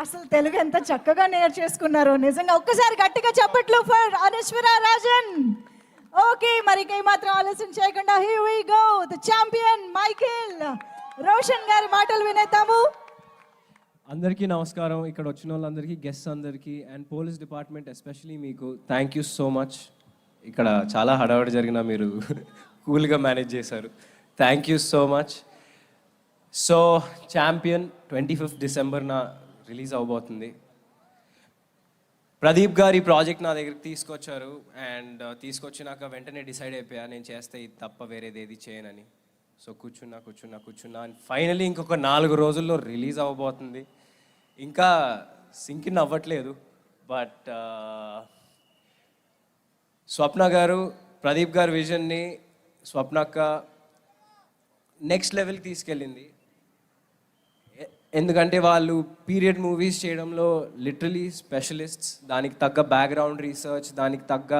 అసలు తెలుగు ఎంత చక్కగా నేర్చేసుకున్నారు నిజంగా. ఒక్కసారి గట్టిగా చప్పట్లు ఫర్ అనశ్వర రాజన్. ఓకే, మరి మాత్రం ఆలస్యం చేయకుండా here we go, the champion Michael Roshan గారి మాటలు వినేద్దాము. అందరికీ నమస్కారం. ఇక్కడ వచ్చిన వాళ్ళందరికీ, గెస్ట్స్ అందరికీ అండ్ పోలీస్ డిపార్ట్మెంట్ ఎస్పెషలీ మీకు థ్యాంక్ యూ సో మచ్. ఇక్కడ చాలా హడావిడి జరిగిన మీరు కూల్గా మేనేజ్ చేశారు. Thank you so much. So champion 25th డిసెంబర్న రిలీజ్ అవబోతుంది. ప్రదీప్ గారి ప్రాజెక్ట్ నా దగ్గరికి తీసుకొచ్చారు అండ్ తీసుకొచ్చినాక వెంటనే డిసైడ్ అయిపోయా నేను చేస్తే ఇది తప్ప వేరేది ఏది చేయనని. సో కూర్చున్నా అండ్ ఫైనలీ ఇంకొక 4 రోజుల్లో రిలీజ్ అవ్వబోతుంది. ఇంకా సింకిన్ అవ్వట్లేదు, బట్ స్వప్న గారు, ప్రదీప్ గారి విజన్ని స్వప్నక్క నెక్స్ట్ లెవెల్కి తీసుకెళ్ళింది. ఎందుకంటే వాళ్ళు పీరియడ్ మూవీస్ చేయడంలో లిటరలీ స్పెషలిస్ట్స్. దానికి తగ్గ బ్యాక్గ్రౌండ్ రీసెర్చ్, దానికి తగ్గ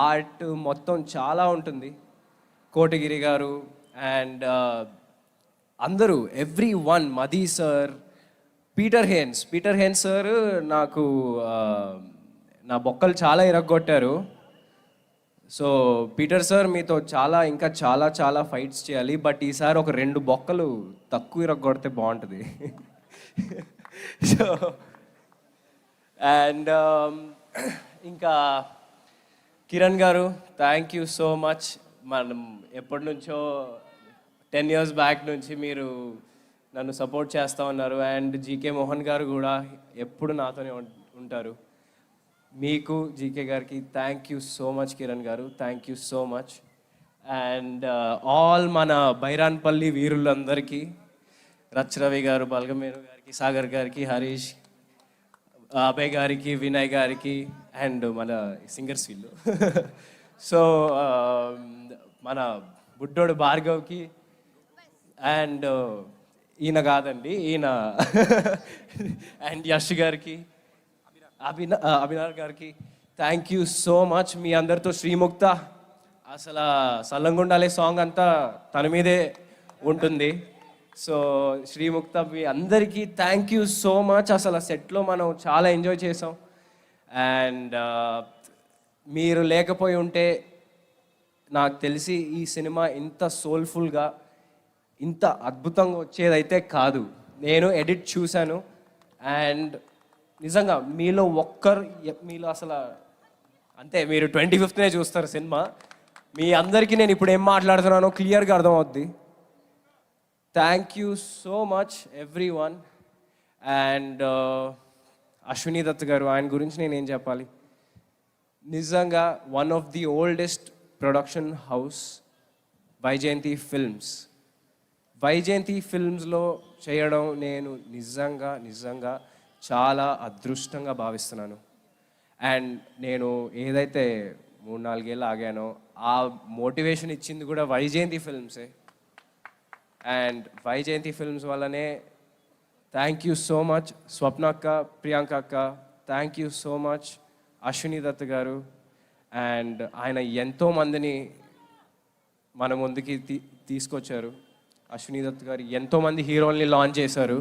ఆర్ట్ మొత్తం చాలా ఉంటుంది. కోటగిరి గారు అండ్ అందరూ, everyone, Madhi sir, Peter Haynes sir నాకు నా బొక్కలు చాలా ఇరగొట్టారు. సో పీటర్ సార్ మీతో ఇంకా చాలా ఫైట్స్ చేయాలి, బట్ ఈసారి ఒక 2 బొక్కలు తక్కువ ఇరగొడితే బాగుంటుంది. సో అండ్ ఇంకా కిరణ్ గారు, థ్యాంక్ యూ సో మచ్. మనం ఎప్పటి నుంచో 10 years బ్యాక్ నుంచి మీరు నన్ను సపోర్ట్ చేస్తూ ఉన్నారు. అండ్ జీకే మోహన్ గారు కూడా ఎప్పుడు నాతోనే ఉంటారు. మీకు, జీకే గారికి thank you so much. Kiran గారు thank you so much. And all మన బైరాన్పల్లి వీరులందరికీ, రవి గారు, బల్గమేరు గారికి, సాగర్ గారికి, హరీష్, అభయ్ గారికి, వినయ్ గారికి అండ్ మన సింగర్స్ వీళ్ళు. సో మన బుడ్డోడు భార్గవ్కి అండ్ ఈయన కాదండి, ఈయన అండ్ యష్ గారికి, అభినవ్ గారికి థ్యాంక్ యూ సో మచ్. మీ అందరితో శ్రీముక్త, అసలు సల్లంగుండాలే సాంగ్ అంతా తన మీదే ఉంటుంది. సో శ్రీముక్త, మీ అందరికీ థ్యాంక్ యూ సో మచ్. అసలు సెట్లో మనం చాలా ఎంజాయ్ చేసాం. అండ్ మీరు లేకపోయి ఉంటే నాకు తెలిసి ఈ సినిమా ఇంత సోల్ఫుల్గా, ఇంత అద్భుతంగా వచ్చేదైతే కాదు. నేను ఎడిట్ చూశాను అండ్ నిజంగా మీలో అసలు అంతే, మీరు 25th చూస్తారు సినిమా. మీ అందరికీ నేను ఇప్పుడు ఏం మాట్లాడుతున్నానో క్లియర్గా అర్థమవుద్ది. Thank you so much everyone. And Ashwini Dutt గారు, ఆయన గురించి నేనేం చెప్పాలి. నిజంగా one of the oldest production house Vyjayanthi ఫిల్మ్స్లో చేయడం నేను నిజంగా చాలా అదృష్టంగా భావిస్తున్నాను. అండ్ నేను ఏదైతే 3-4 ఏళ్ళు ఆగానో ఆ మోటివేషన్ ఇచ్చింది కూడా వైజయంతి ఫిల్మ్సే. అండ్ వైజయంతి ఫిల్మ్స్ వల్లనే థ్యాంక్ యూ సో మచ్ స్వప్న అక్క, ప్రియాంక అక్క, thank you so much Ashwini Dutt గారు. అండ్ ఆయన ఎంతోమందిని మన ముందుకి తీసుకొచ్చారు. అశ్విని దత్ గారు ఎంతోమంది హీరోల్ని లాంచ్ చేశారు.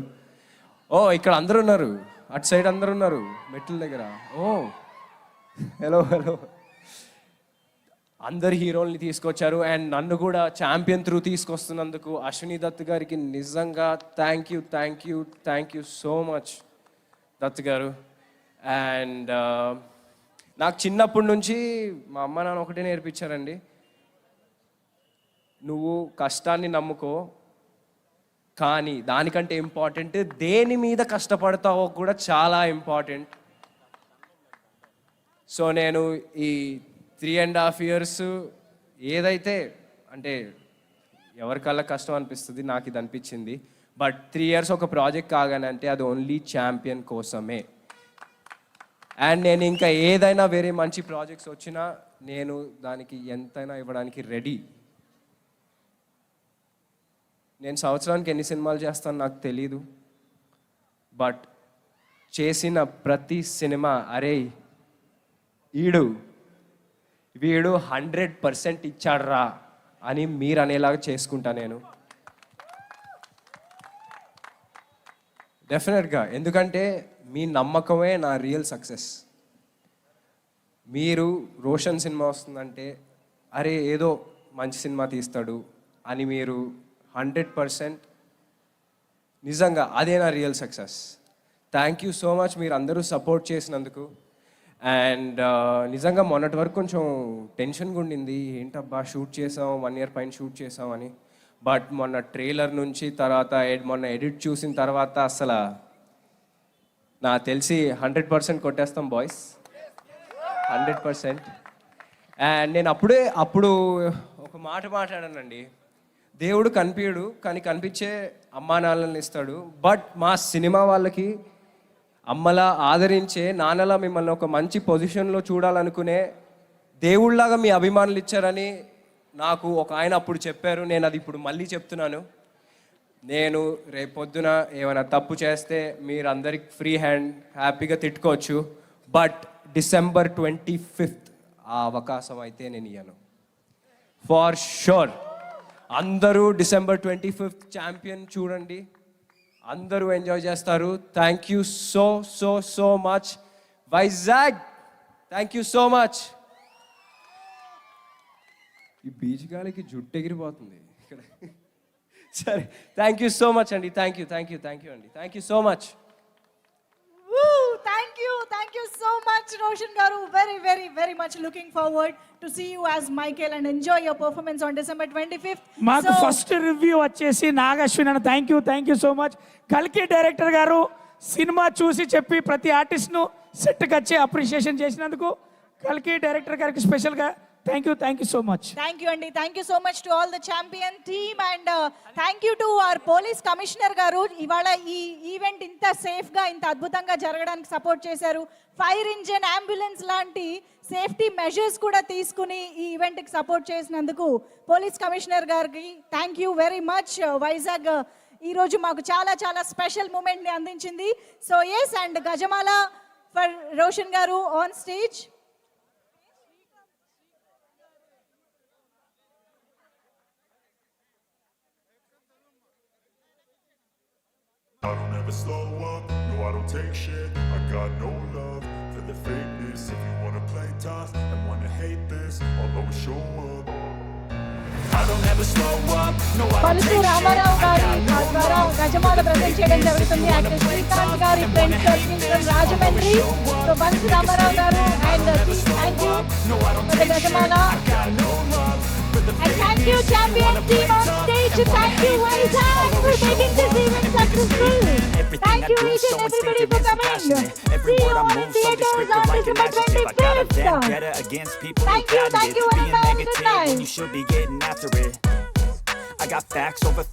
ఇక్కడ అందరూ ఉన్నారు, అటు సైడ్ అందరూ ఉన్నారు మెట్ల దగ్గర. హలో అందరు హీరోల్ని తీసుకొచ్చారు. అండ్ నన్ను కూడా ఛాంపియన్ త్రూ తీసుకొస్తున్నందుకు అశ్విని దత్ గారికి నిజంగా thank you so much Dutt గారు. అండ్ నాకు చిన్నప్పటి నుంచి మా అమ్మ నాన్న ఒకటే నేర్పించారండి, నువ్వు కష్టాన్ని నమ్ముకో, కానీ దానికంటే ఇంపార్టెంట్ దేని మీద కష్టపడతావో కూడా చాలా ఇంపార్టెంట్. సో నేను ఈ 3.5 years ఏదైతే, అంటే ఎవరికల్లా కష్టం అనిపిస్తుంది, నాకు ఇది అనిపించింది. బట్ 3 years ఒక ప్రాజెక్ట్ కాగానంటే అది ఓన్లీ ఛాంపియన్ కోసమే. అండ్ నేను ఇంకా ఏదైనా వేరే మంచి ప్రాజెక్ట్స్ వచ్చినా నేను దానికి ఎంతైనా ఇవ్వడానికి రెడీ. నేను సంవత్సరానికి ఎన్ని సినిమాలు చేస్తాను నాకు తెలీదు, బట్ చేసిన ప్రతి సినిమా అరే వీడు 100% ఇచ్చాడ్రా అని మీరు అనేలాగా చేసుకుంటా నేను. డెఫినెట్గా, ఎందుకంటే మీ నమ్మకమే నా రియల్ సక్సెస్. మీరు రోషన్ సినిమా వస్తుందంటే అరే ఏదో మంచి సినిమా తీస్తాడు అని మీరు 100% నిజంగా అదే నా real success. Thank you so much మీరు అందరూ సపోర్ట్ చేసినందుకు. అండ్ నిజంగా మొన్నటి వరకు కొంచెం టెన్షన్గా ఉండింది, ఏంటబ్బా షూట్ చేసాం 1 year పైన షూట్ చేసాం అని. బట్ మొన్న ట్రైలర్ నుంచి తర్వాత మొన్న ఎడిట్ చూసిన తర్వాత అసలు నాకు తెలిసి 100% కొట్టేస్తాం బాయ్స్, 100%. అండ్ నేను అప్పుడు ఒక మాట మాట్లాడానండి, దేవుడు కనిపించడు కానీ కనిపించే అమ్మా నాన్నలను ఇస్తాడు. బట్ మా సినిమా వాళ్ళకి అమ్మలా ఆదరించే, నాన్నలా మిమ్మల్ని ఒక మంచి పొజిషన్లో చూడాలనుకునే దేవుళ్ళలాగా మీ అభిమానులు ఇచ్చారని నాకు ఒక ఆయన అప్పుడు చెప్పారు. నేను అది ఇప్పుడు మళ్ళీ చెప్తున్నాను. నేను రేపొద్దున ఏమైనా తప్పు చేస్తే మీరు అందరికి ఫ్రీ హ్యాండ్ హ్యాపీగా తిట్టుకోవచ్చు. బట్ December 25th ఆ అవకాశం అయితే నేను ఇయ్యను ఫార్ షూర్. అందరూ December 25th ఛాంపియన్ చూడండి, అందరూ ఎంజాయ్ చేస్తారు. Thank you so so so much Vizag, thank you so much. ఈ బీచ్ గాలికి జుట్టు ఎగిరిపోతుంది ఇక్కడ. సరే, థ్యాంక్ యూ సో మచ్ అండి, థ్యాంక్ యూ అండి, thank you so much. Thank you so much, Roshan Garu. Very much looking forward to see you as Michael and enjoy your performance on December 25th. మాకు first review వచ్చేసి నాగశ్విన్ అన్న, thank you so much. కల్కి director గారు cinema చూసి చెప్పి ప్రతి ఆర్టిస్ట్ను సెట్కి వచ్చి అప్రిషియేషన్ చేసినందుకు కల్కి డైరెక్టర్ గారికి స్పెషల్గా thank you so much. Thank you అండి, thank you so much to all the champion team and thank you to our police commissioner గారు. ఇవాళ ఈ ఈవెంట్ ఇంత సేఫ్గా ఇంత అద్భుతంగా జరగడానికి సపోర్ట్ చేశారు. ఫైర్ ఇంజిన్, అంబులెన్స్ లాంటి సేఫ్టీ మెజర్స్ కూడా తీసుకుని ఈ ఈవెంట్కి సపోర్ట్ చేసినందుకు పోలీస్ కమిషనర్ గారికి thank you very much. Vizag ఈరోజు మాకు చాలా స్పెషల్ మూమెంట్ని అందించింది. సో ఎస్, అండ్ గజమాల ఫర్ రోషన్ గారు on stage. I don't ever slow up, no I don't take shit. I got no love for the fakeness. If you wanna play tough and wanna hate this, I'll always show up. I don't ever slow up, no I don't Palusu take shit. Ramarao గారి ద్వారా గజమాల present చేయడం జరుగుతుంది. Actor Srikanth గారి friends circle Rajahmundry. So Palusu Ramarao గారు and thank you for the గజమాల and thank you champion team on stage. Thank you Vizag for making this event successful. Thank you each and everybody for coming. See you on theaters on December 25th. Thank you and have a good night. You should be getting after it. I got facts over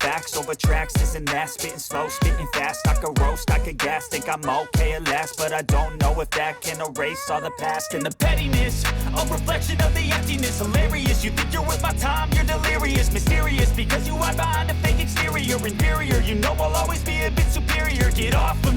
tracks, this and that, spitting slow, spitting fast. I could roast, I could gas, think I'm okay at last, but I don't know if that can erase all the past. And the pettiness, a reflection of the emptiness. Hilarious, you think you're worth my time, you're delirious. Mysterious, because you hide behind a fake exterior. Inferior, you know I'll always be a bit superior. Get off of me.